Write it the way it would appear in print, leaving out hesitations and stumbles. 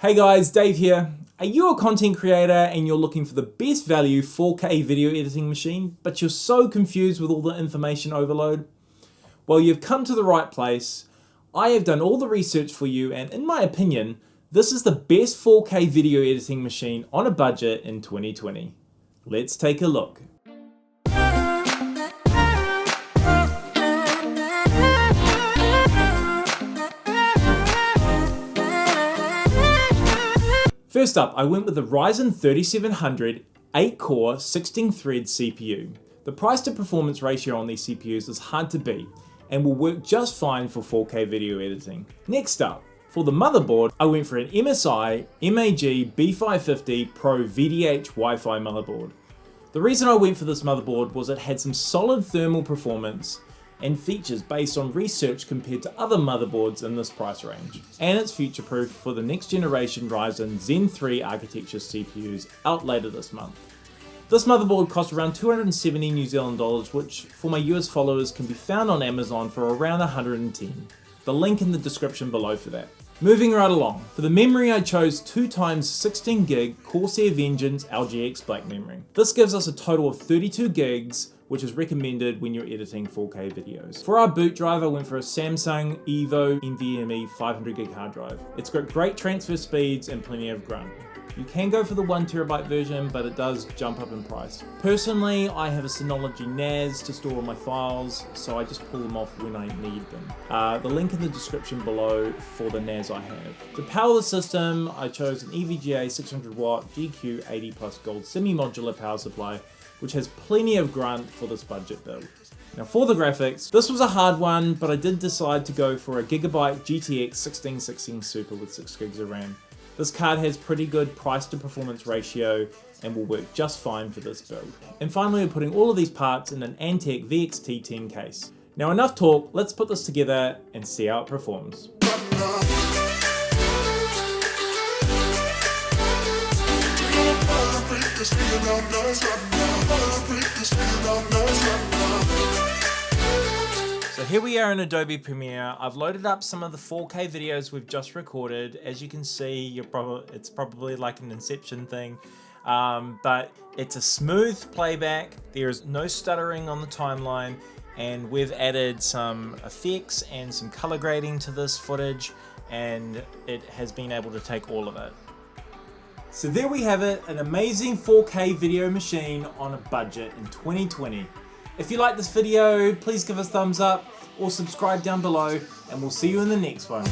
Hey guys, Dave here. Are you a content creator and you're looking for the best value 4K video editing machine, but you're so confused with all the information overload? Well, you've come to the right place. I have done all the research for you, and in my opinion, this is the best 4K video editing machine on a budget in 2020. Let's take a look. First up, I went with the Ryzen 3700 8-core 16-thread CPU. The price to performance ratio on these CPUs is hard to beat and will work just fine for 4K video editing. Next up, for the motherboard, I went for an MSI MAG B550 PRO-VDH Wi-Fi motherboard. The reason I went for this motherboard was it had some solid thermal performance and features based on research compared to other motherboards in this price range. And it's future-proof for the next generation Ryzen Zen 3 architecture CPUs out later this month. This motherboard cost around 270 New Zealand dollars, which for my US followers can be found on Amazon for around 110. The link in the description below for that. Moving right along, for the memory I chose 2x 16GB Corsair Vengeance LGX Black memory. This gives us a total of 32 gigs, which is recommended when you're editing 4K videos. For our boot drive, I went for a Samsung Evo NVme 500GB hard drive. It's got great transfer speeds and plenty of grunt. You can go for the 1TB version, but it does jump up in price. Personally, I have a Synology NAS to store all my files, so I just pull them off when I need them. The link in the description below for the NAS I have. To power the system, I chose an EVGA 600W GQ80 Plus Gold semi-modular power supply, which has plenty of grunt for this budget build. Now for the graphics, this was a hard one, but I did decide to go for a GIGABYTE GTX 1616 Super with 6GB of RAM. This card has pretty good price to performance ratio and will work just fine for this build. And finally, we're putting all of these parts in an ANTEC VXT10 case. Now enough talk, let's put this together and see how it performs. So here we are in Adobe Premiere. I've loaded up some of the 4K videos we've just recorded. As you can see, it's probably like an Inception thing, but it's a smooth playback. There is no stuttering on the timeline, and we've added some effects and some color grading to this footage, and it has been able to take all of it. So there we have it, an amazing 4K video machine on a budget in 2020. If you like this video, please give us a thumbs up or subscribe down below, and we'll see you in the next one.